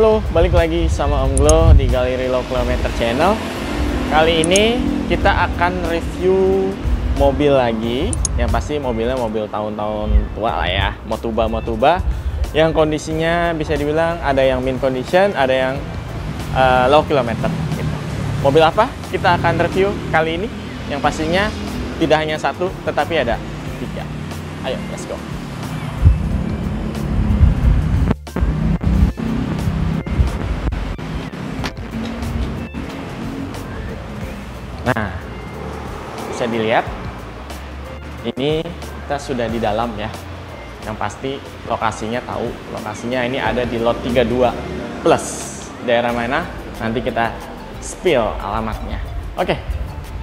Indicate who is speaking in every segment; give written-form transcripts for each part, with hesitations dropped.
Speaker 1: Halo, balik lagi sama Om Glo di Galeri Low Kilometer Channel. Kali ini kita akan review mobil lagi. Yang pasti mobilnya mobil tahun-tahun tua lah ya, Motuba yang kondisinya bisa dibilang ada yang mint condition, ada yang low kilometer gitu. Mobil apa kita akan review kali ini? Yang pastinya tidak hanya satu, tetapi ada 3. Ayo, let's go. Nah, bisa dilihat ini kita sudah di dalam ya. Yang pasti lokasinya tahu, lokasinya ini ada di lot 32 plus. Daerah mana? Nanti kita spill alamatnya. Oke,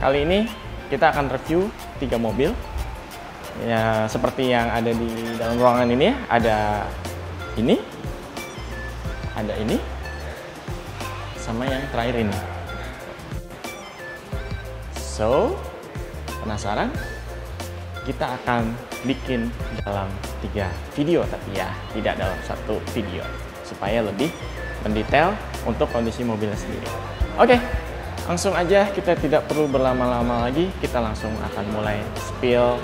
Speaker 1: kali ini kita akan review 3 mobil. Ya, seperti yang ada di dalam ruangan ini ya. Ada ini, sama yang terakhir ini. So, penasaran? Kita akan bikin dalam 3 video, tapi ya tidak dalam 1 video, supaya lebih mendetail untuk kondisi mobilnya sendiri. Oke, langsung aja, kita tidak perlu berlama-lama lagi, kita langsung akan mulai spill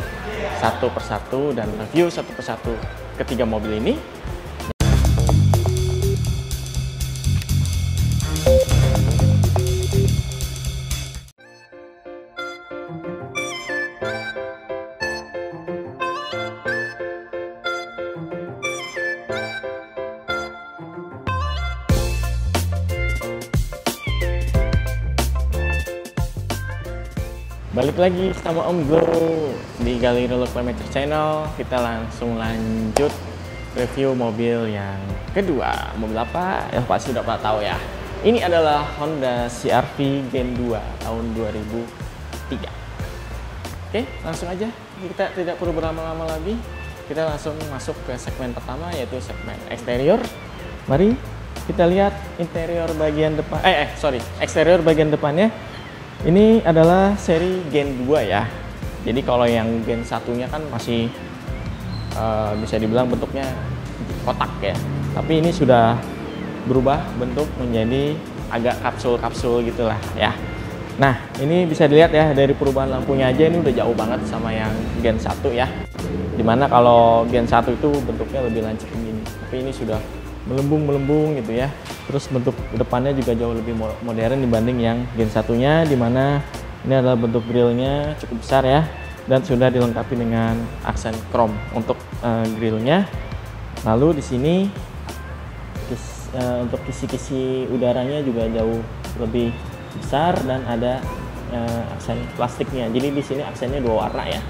Speaker 1: satu persatu dan review satu persatu ketiga mobil ini. Balik lagi sama Om Glo di Galeri Low Kilometer Channel. Kita langsung lanjut review mobil yang kedua. Mobil apa? Ya pasti sudah pada tahu ya. Ini adalah Honda CR-V Gen 2 tahun 2003. Oke, langsung aja. Kita tidak perlu berlama-lama lagi. Kita langsung masuk ke segmen pertama, yaitu segmen eksterior. Mari kita lihat interior bagian depan. Eksterior bagian depannya. Ini adalah seri Gen 2 ya. Jadi kalau yang Gen 1-nya kan masih bisa dibilang bentuknya kotak ya. Tapi ini sudah berubah bentuk menjadi agak kapsul-kapsul gitulah ya. Nah, ini bisa dilihat ya dari perubahan lampunya aja, ini udah jauh banget sama yang Gen 1 ya. Dimana kalau Gen 1 itu bentuknya lebih lancip begini. Tapi ini sudah melembung gitu ya. Terus bentuk depannya juga jauh lebih modern dibanding yang Gen 1-nya, dimana ini adalah bentuk grillnya cukup besar ya, dan sudah dilengkapi dengan aksen chrome untuk grillnya. Lalu di sini untuk kisi-kisi udaranya juga jauh lebih besar dan ada aksen plastiknya. Jadi di sini aksennya 2 warna ya,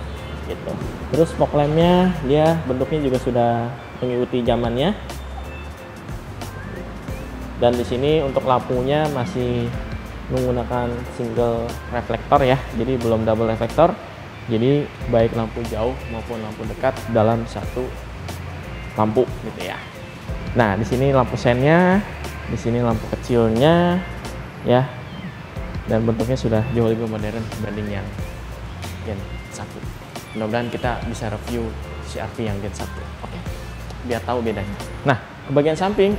Speaker 1: gitu. Terus fog lampnya dia bentuknya juga sudah mengikuti zamannya. Dan di sini untuk lampunya masih menggunakan single reflektor ya, jadi belum double reflektor. Jadi baik lampu jauh maupun lampu dekat dalam satu lampu gitu ya. Nah, di sini lampu sennya, di sini lampu kecilnya ya. Dan bentuknya sudah jauh lebih modern dibanding yang Gen 1. Mudah-mudahan kita bisa review CR-V yang Gen 1. Oke. Biar tahu bedanya. Nah, ke bagian samping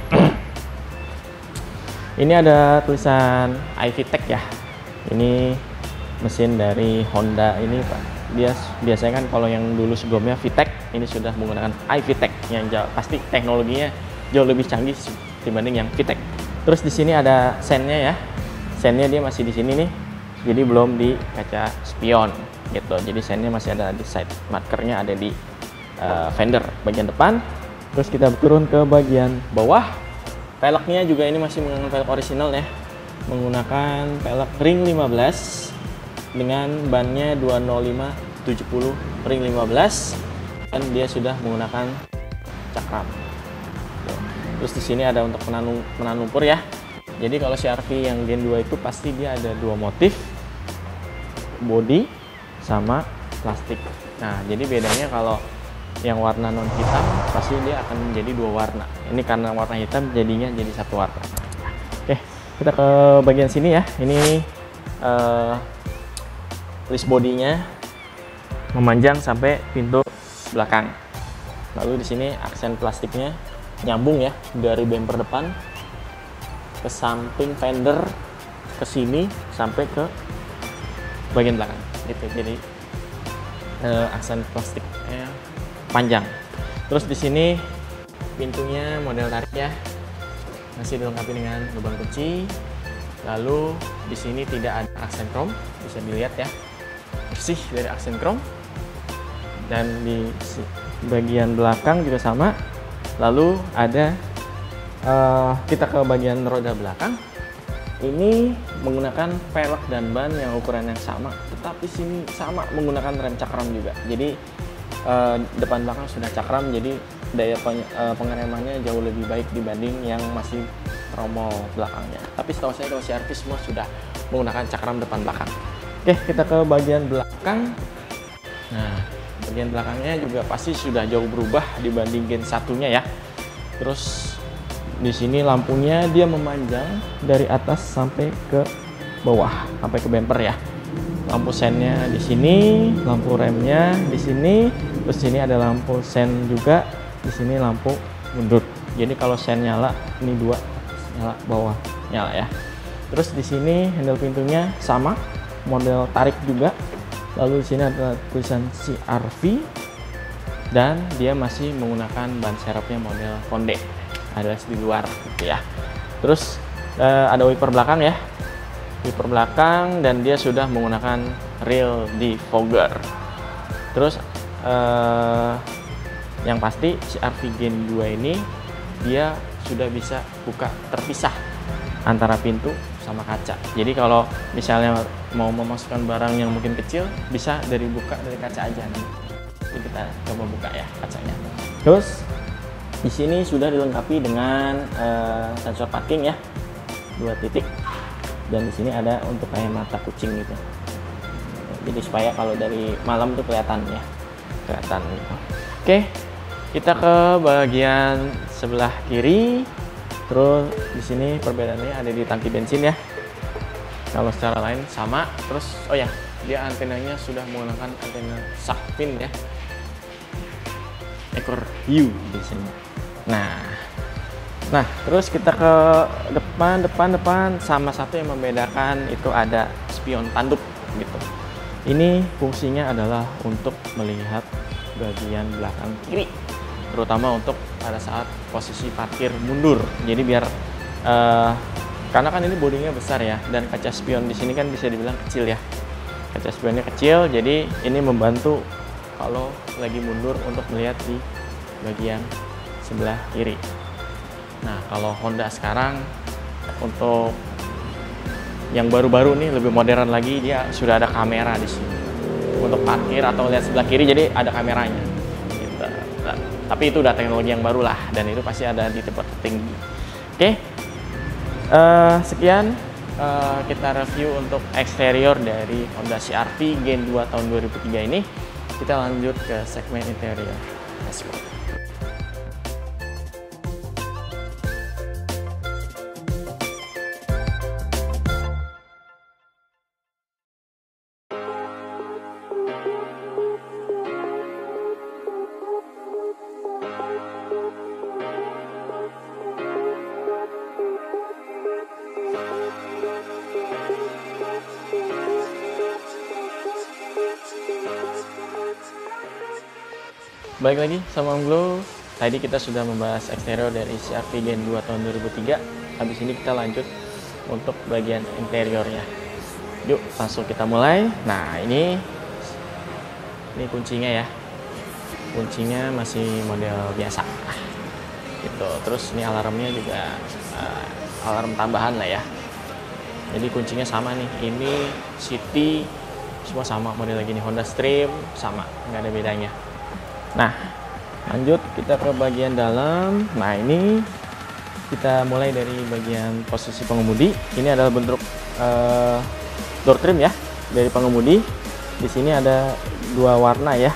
Speaker 1: ini ada tulisan iVTEC ya. Ini mesin dari Honda ini Pak. Dia biasanya kan kalau yang dulu sebelumnya VTEC, ini sudah menggunakan iVTEC yang pasti teknologinya jauh lebih canggih dibanding yang VTEC. Terus di sini ada sennya ya. Sennya dia masih di sini nih. Jadi belum di kaca spion gitu. Jadi sennya masih ada di side markernya, ada di fender bagian depan. Terus kita turun ke bagian bawah. Peleknya juga ini masih menggunakan pelek orisinal ya, menggunakan pelek ring 15 dengan bannya 205/70 ring 15, dan dia sudah menggunakan cakram. Terus di sini ada untuk penahan lumpur ya. Jadi kalau CR-V yang Gen 2 itu pasti dia ada 2 motif, body sama plastik. Nah, jadi bedanya kalau yang warna non hitam pasti dia akan menjadi 2 warna. Ini karena warna hitam jadinya jadi 1 warna. Oke, kita ke bagian sini ya. Ini list bodinya memanjang sampai pintu belakang. Lalu di sini aksen plastiknya nyambung ya dari bumper depan ke samping fender, ke sini sampai ke bagian belakang gitu. Jadi aksen plastiknya panjang. Terus di sini pintunya model tarik ya, masih dilengkapi dengan lubang kunci. Lalu di sini tidak ada aksen chrome, bisa dilihat ya, bersih dari aksen chrome. Dan di bagian belakang juga sama. Lalu ada kita ke bagian roda belakang. Ini menggunakan pelek dan ban yang ukuran yang sama, tetapi sini sama menggunakan rem cakram juga. Jadi depan belakang sudah cakram, jadi daya pengeremannya jauh lebih baik dibanding yang masih tromol belakangnya. Tapi setahu saya kalau CR-V semua sudah menggunakan cakram depan belakang. Oke, kita ke bagian belakang. Nah, bagian belakangnya juga pasti sudah jauh berubah dibanding Gen 1-nya ya. Terus di sini lampunya dia memanjang dari atas sampai ke bawah, sampai ke bumper ya. Lampu sennya di sini, lampu remnya di sini, terus sini ada lampu sen juga, di sini lampu mundur. Jadi kalau sen nyala, ini dua nyala, bawah nyala ya. Terus di sini handle pintunya sama, model tarik juga. Lalu di sini ada tulisan CR-V dan dia masih menggunakan ban serepnya model Konde, alias di luar gitu ya. Terus ada wiper belakang ya, wiper belakang, dan dia sudah menggunakan real defogger. Terus yang pasti CR-V Gen 2 ini dia sudah bisa buka terpisah antara pintu sama kaca. Jadi kalau misalnya mau memasukkan barang yang mungkin kecil, bisa buka dari kaca aja nih. Jadi kita coba buka ya kacanya. Terus di sini sudah dilengkapi dengan sensor parking ya, 2 titik, dan di sini ada untuk kayak mata kucing gitu. Jadi supaya kalau dari malam tuh kelihatan ya, kelihatan gitu. Oke, kita ke bagian sebelah kiri. Terus di sini perbedaannya ada di tangki bensin ya. Kalau secara lain sama. Terus oh ya, dia antenanya sudah menggunakan antena shark fin ya, ekor hiu di sini. Nah, terus kita ke depan sama. Satu yang membedakan itu ada spion tanduk gitu. Ini fungsinya adalah untuk melihat bagian belakang kiri, terutama untuk pada saat posisi parkir mundur. Jadi biar karena kan ini bodinya besar ya, dan kaca spion di sini kan bisa dibilang kecil ya. Kaca spionnya kecil, jadi ini membantu kalau lagi mundur untuk melihat di bagian sebelah kiri. Nah, kalau Honda sekarang untuk yang baru-baru nih lebih modern lagi, dia sudah ada kamera di sini untuk parkir atau lihat sebelah kiri, jadi ada kameranya. Gitu. Nah, tapi itu udah teknologi yang baru lah, dan itu pasti ada di tempat tertinggi. Oke, sekian kita review untuk eksterior dari Honda CR-V Gen 2 tahun 2003 ini. Kita lanjut ke segmen interior. Let's go. Balik lagi sama Om Glow. Tadi kita sudah membahas eksterior dari CR-V Gen 2 tahun 2003. Habis ini kita lanjut untuk bagian interiornya. Yuk, langsung kita mulai. Nah, ini kuncinya ya. Kuncinya masih model biasa. Gitu. Terus ini alarmnya juga alarm tambahan lah ya. Jadi kuncinya sama nih. Ini City semua sama model lagi nih. Honda Stream sama, nggak ada bedanya. Nah, lanjut kita ke bagian dalam. Nah, ini kita mulai dari bagian posisi pengemudi. Ini adalah bentuk door trim ya dari pengemudi. Di sini ada 2 warna ya,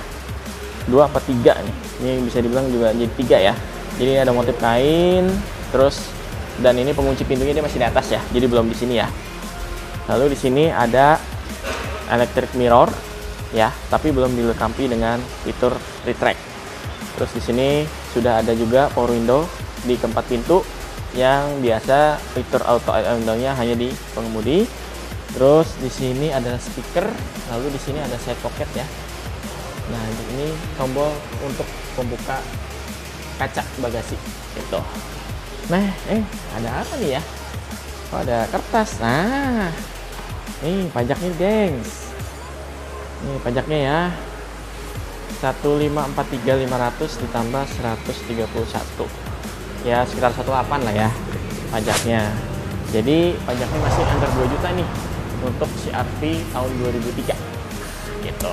Speaker 1: 2 apa 3 nih. Ini bisa dibilang juga jadi 3 ya. Jadi ada motif kain, terus dan ini pengunci pintunya dia masih di atas ya, jadi belum di sini ya. Lalu di sini ada electric mirror ya, tapi belum dilengkapi dengan fitur retract. Terus di sini sudah ada juga power window di keempat pintu, yang biasa fitur auto down-nya hanya di pengemudi. Terus di sini ada speaker, lalu di sini ada side pocket ya. Nah, ini tombol untuk pembuka kaca bagasi gitu. Nah, ada apa nih ya? Oh, ada kertas. Nah, nih pajaknya, gengs. Nih pajaknya ya. 1543500 ditambah 131. Ya, sekitar 18 lah ya pajaknya. Jadi, pajaknya masih under 2 juta nih untuk CR-V tahun 2003. Gitu.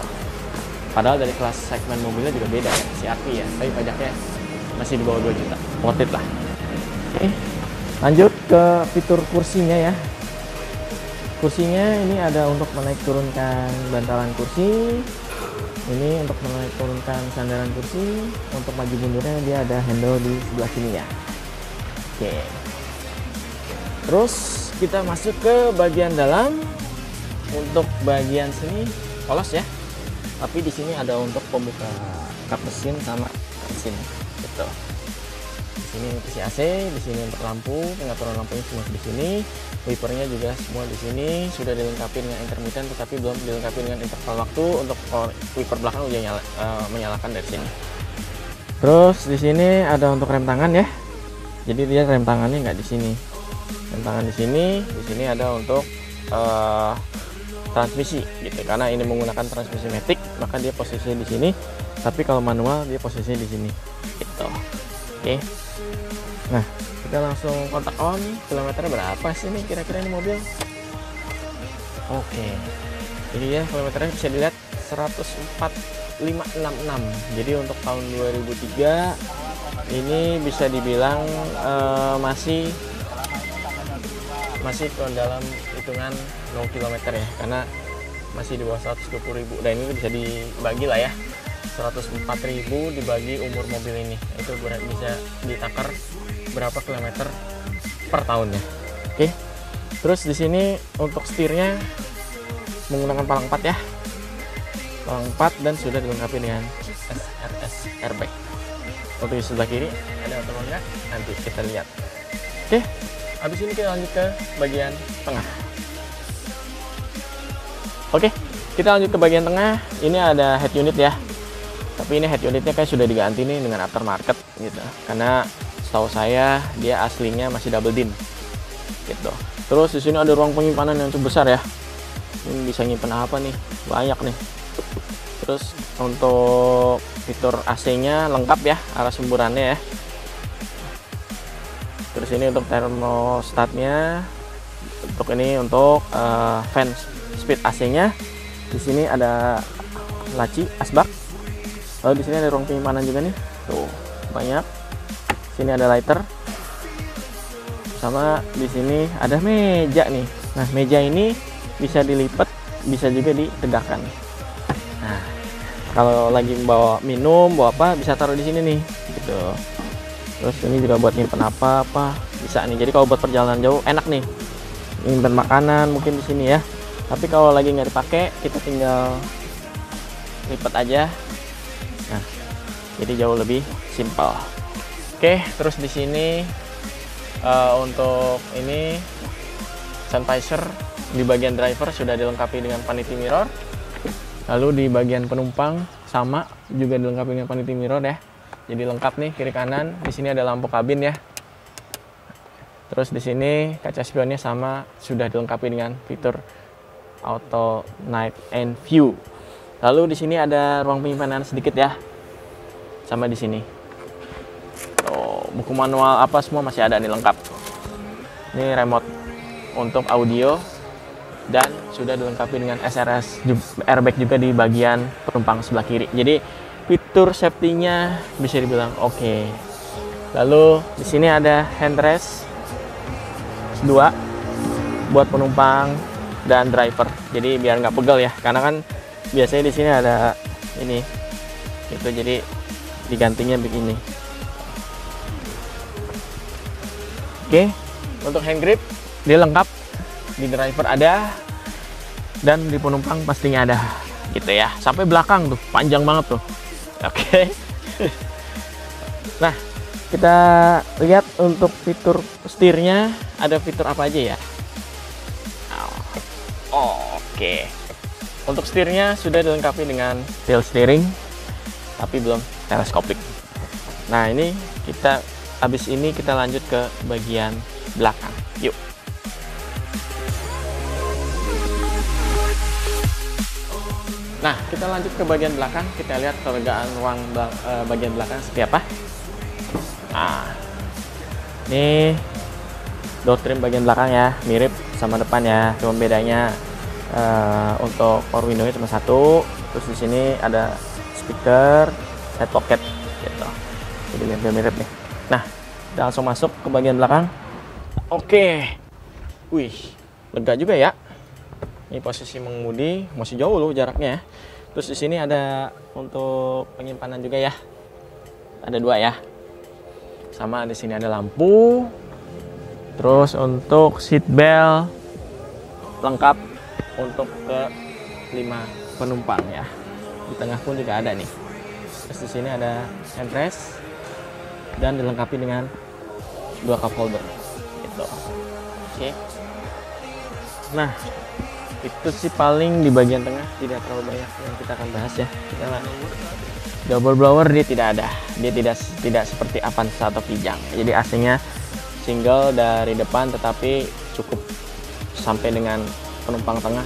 Speaker 1: Padahal dari kelas segmen mobilnya juga beda ya, CR-V ya, tapi pajaknya masih di bawah 2 juta. Worth it lah. Oke. Lanjut ke fitur kursinya ya. Kursinya ini ada untuk menaik turunkan bantalan kursi. Ini untuk menaik turunkan sandaran kursi. Untuk maju mundurnya dia ada handle di sebelah sini ya. Oke. Terus kita masuk ke bagian dalam. Untuk bagian sini polos ya. Tapi di sini ada untuk pembuka kap mesin sama mesin gitu. Di sini isi AC, di sini untuk lampu, pengaturan lampunya semua di sini. Wipernya juga semua di sini. Sudah dilengkapi dengan intermittent, tetapi belum dilengkapi dengan interval waktu. Untuk wiper belakang udah menyalakan dari sini. Terus di sini ada untuk rem tangan ya. Jadi dia rem tangannya nggak di sini. Rem tangan di sini ada untuk transmisi gitu. Karena ini menggunakan transmisi matic, maka dia posisinya di sini. Tapi kalau manual dia posisinya di sini. Gitu. Oke. Nah, kita langsung kontak on. Kilometernya berapa sih nih kira-kira ini mobil? Oke. Jadi ya kilometernya bisa dilihat 104.566. Jadi untuk tahun 2003 ini bisa dibilang masih ke dalam hitungan 0 km ya, karena masih di bawah 120.000. Dan ini bisa dibagi lah ya, 104.000 dibagi umur mobil ini, itu bisa ditakar berapa kilometer per tahunnya. Oke. Terus di sini untuk setirnya menggunakan palang 4 ya, palang 4, dan sudah dilengkapi dengan SRS airbag. Untuk di sebelah kiri ada atau enggak nanti kita lihat. Oke. Habis ini kita lanjut ke bagian tengah. Oke, kita lanjut ke bagian tengah. Ini ada head unit ya. Tapi ini head unitnya kayak sudah diganti nih dengan aftermarket gitu. Karena setahu saya dia aslinya masih double din. Gitu. Terus di sini ada ruang penyimpanan yang cukup besar ya. Ini bisa nyimpen apa nih? Banyak nih. Terus untuk fitur AC-nya lengkap ya, arah semburannya ya. Terus ini untuk termostatnya, untuk ini untuk fan speed AC-nya. Di sini ada laci asbak. Lalu di sini ada ruang penyimpanan juga nih. Tuh, banyak. Sini ada lighter. Sama di sini ada meja nih. Nah, meja ini bisa dilipat, bisa juga ditegakkan. Nah, kalau lagi bawa minum, bawa apa, bisa taruh di sini nih, gitu. Terus ini juga buat nyimpen apa-apa bisa nih. Jadi kalau buat perjalanan jauh enak nih, nyimpen makanan mungkin di sini ya. Tapi kalau lagi nggak dipakai, kita tinggal lipat aja. Nah, jadi jauh lebih simpel. Oke, terus di sini untuk ini sun visor di bagian driver sudah dilengkapi dengan vanity mirror. Lalu di bagian penumpang sama juga dilengkapi dengan vanity mirror ya. Jadi lengkap nih kiri kanan. Di sini ada lampu kabin ya. Terus di sini kaca spionnya sama, sudah dilengkapi dengan fitur auto night and view. Lalu di sini ada ruang penyimpanan sedikit ya. Sama di sini. Tuh, buku manual apa semua masih ada nih lengkap. Ini remote untuk audio dan sudah dilengkapi dengan SRS airbag juga di bagian penumpang sebelah kiri. Jadi fitur safety-nya bisa dibilang oke. Lalu di sini ada handrest 2 buat penumpang dan driver. Jadi biar nggak pegel ya, karena kan biasanya di sini ada ini, itu jadi digantinya begini. Oke, untuk hand grip dia lengkap, di driver ada dan di penumpang pastinya ada, gitu ya. Sampai belakang tuh, panjang banget tuh. Oke. Nah, kita lihat untuk fitur setirnya, ada fitur apa aja ya. Oke. Untuk setirnya sudah dilengkapi dengan tilt steering, tapi belum teleskopik. Nah, ini kita habis ini kita lanjut ke bagian belakang. Yuk. Nah, kita lanjut ke bagian belakang. Kita lihat kelegaan ruang bagian belakang seperti apa. Nah, ini door trim bagian belakang ya, mirip sama depan ya. Cuma bedanya untuk power window-nya cuma satu. Terus di sini ada speaker, head pocket gitu. Jadi hampir mirip nih. Nah, kita langsung masuk ke bagian belakang. Oke. Wih, lega juga ya. Ini posisi mengemudi, masih jauh loh jaraknya. Terus di sini ada untuk penyimpanan juga ya. Ada dua ya. Sama di sini ada lampu. Terus untuk seat belt lengkap untuk ke 5 penumpang ya. Di tengah pun juga ada nih. Terus di sini ada handrest dan dilengkapi dengan 2 cup holder gitu. Oke. Nah, itu sih paling di bagian tengah, tidak terlalu banyak yang kita akan bahas ya. Kita double blower dia tidak ada, dia tidak seperti Avanza atau Kijang. Jadi AC-nya single dari depan, tetapi cukup sampai dengan penumpang tengah,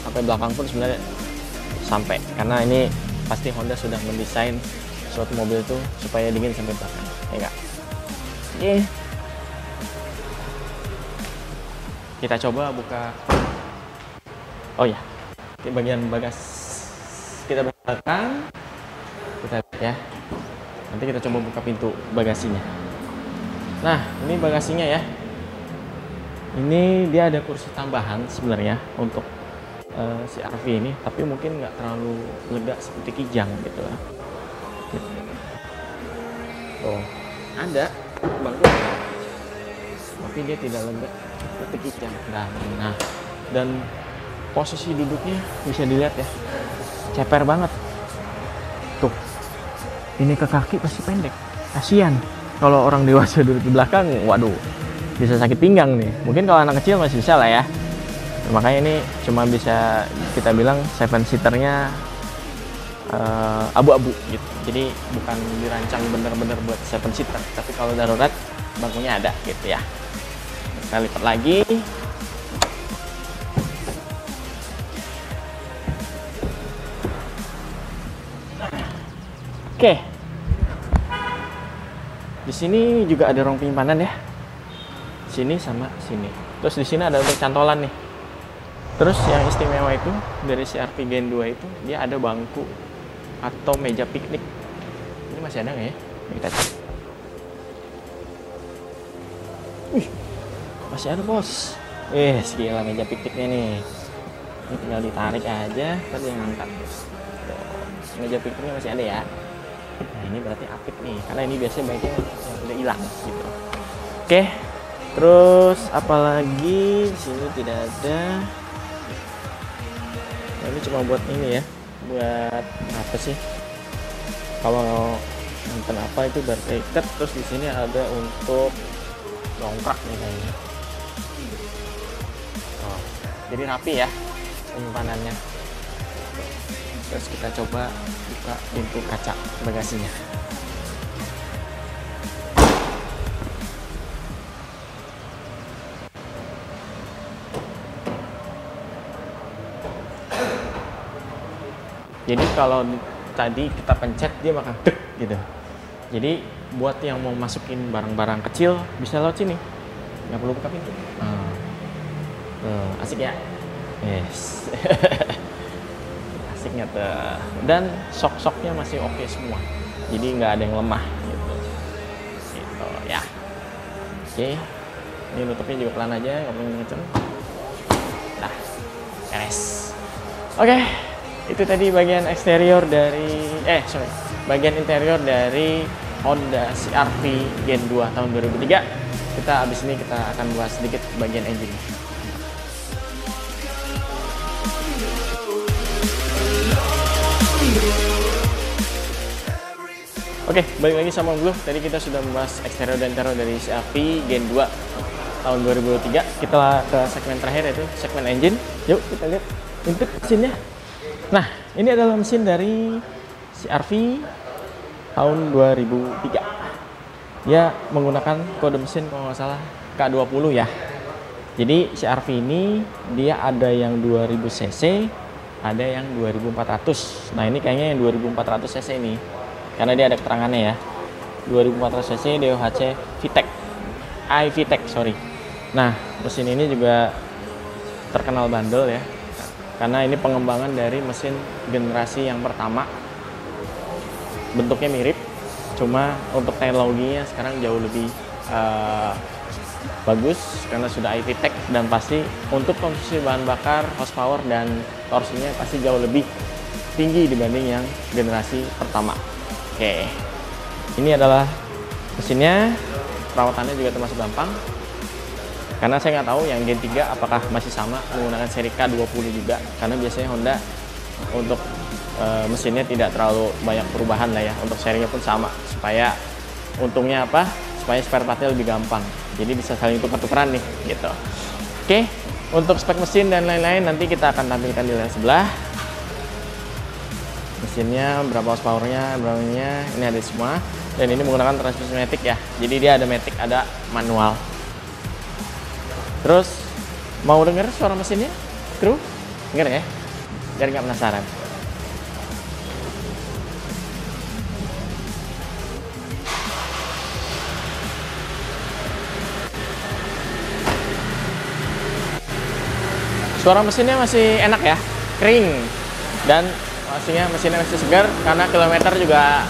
Speaker 1: sampai belakang pun sebenarnya sampai, karena ini pasti Honda sudah mendesain suatu mobil itu supaya dingin sampai belakang, ya enggak? Oke. Kita coba buka. Oh ya, di bagian kita belakang, kita lihat ya. Nanti kita coba buka pintu bagasinya. Nah, ini bagasinya ya. Ini dia ada kursi tambahan sebenarnya untuk si RV ini, tapi mungkin nggak terlalu lega seperti Kijang gitu lah. Oh, ada bangku, tapi dia tidak lega seperti Kijang. Nah, dan posisi duduknya bisa dilihat ya, ceper banget tuh. Ini ke kaki pasti pendek, kasihan kalau orang dewasa duduk di belakang, waduh, bisa sakit pinggang nih. Mungkin kalau anak kecil masih bisa lah ya. Makanya ini cuma bisa kita bilang 7-seaternya abu-abu gitu. Jadi bukan dirancang bener-bener buat 7-seater, tapi kalau darurat bangkunya ada gitu ya. Kita lipat lagi. Oke. Di sini juga ada ruang penyimpanan ya. Sini sama sini. Terus di sini ada untuk cantolan nih. Terus yang istimewa itu dari CR-V Gen 2 itu dia ada bangku atau meja piknik. Ini masih ada nggak ya? Kita cek. Wih, masih ada bos. Gila meja pikniknya nih. Ini tinggal ditarik aja, tadi yang angkat. Meja pikniknya masih ada ya. Nah, ini berarti apik nih, karena ini biasanya baiknya yang udah hilang gitu. Oke, terus apalagi di sini tidak ada. Nah, ini cuma buat ini ya, buat apa sih? Kalau nonton apa itu barcode. Terus di sini ada untuk dongkrak nih kayaknya. Oh, jadi rapi ya penyimpanannya. Terus kita coba buka pintu kaca bagasinya. Jadi kalau tadi kita pencet dia bakal dek gitu. Jadi buat yang mau masukin barang-barang kecil bisa lewat sini, nggak perlu buka pintu. Asik ya. Yes. Asiknya tuh. Dan sok-soknya masih oke semua, jadi nggak ada yang lemah gitu ya. Oke, ini nutupnya juga pelan aja, nggak perlu ngecen. Nah, beres. Oke, itu tadi bagian eksterior dari bagian interior dari Honda CR-V Gen 2 tahun 2003. Kita abis ini kita akan bahas sedikit bagian engine. Oke, balik lagi sama Om Glo. Tadi kita sudah membahas eksterior dan interior dari CR-V Gen 2 tahun 2023. Kita ke segmen terakhir, yaitu segmen engine. Yuk kita lihat intip mesinnya. Nah, ini adalah mesin dari CR-V tahun 2003. Dia menggunakan kode mesin kalau nggak salah K20 ya. Jadi CR-V ini dia ada yang 2000 cc, ada yang 2400. Nah, ini kayaknya yang 2400 cc ini. Karena dia ada keterangannya ya, 2400 cc DOHC VTEC, iVTEC sorry. Nah, mesin ini juga terkenal bandel ya, karena ini pengembangan dari mesin generasi yang pertama. Bentuknya mirip, cuma untuk teknologinya sekarang jauh lebih bagus karena sudah iVTEC, dan pasti untuk konsumsi bahan bakar, horsepower dan torsinya pasti jauh lebih tinggi dibanding yang generasi pertama. Oke, ini adalah mesinnya. Perawatannya juga termasuk gampang, karena saya nggak tahu yang Gen 3 apakah masih sama menggunakan seri K20 juga, karena biasanya Honda untuk mesinnya tidak terlalu banyak perubahan lah ya. Untuk serinya pun sama, supaya untungnya apa, supaya spare partnya lebih gampang, jadi bisa saling tukar-tukaran nih gitu. Oke, untuk spek mesin dan lain-lain nanti kita akan tampilkan di layar sebelah. Mesinnya berapa horsepowernya, berapanya, ini ada semua. Dan ini menggunakan transmisi matic ya, jadi dia ada matic, ada manual. Terus mau denger suara mesinnya, kru? Denger ya, biar nggak penasaran. Suara mesinnya masih enak ya, kering, dan pastinya mesinnya masih segar karena kilometer juga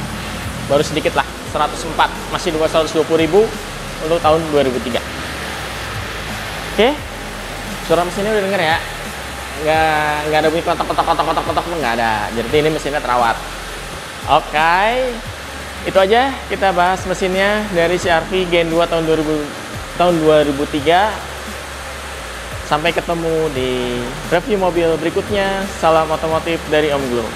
Speaker 1: baru sedikit lah, 104, masih 220.000 untuk tahun 2003. Oke, suara mesinnya udah denger ya, nggak ada bunyi kotak nggak ada, jadi ini mesinnya terawat. Oke, itu aja kita bahas mesinnya dari CR-V Gen 2 tahun 2003. Sampai ketemu di review mobil berikutnya. Salam otomotif dari Om Glo.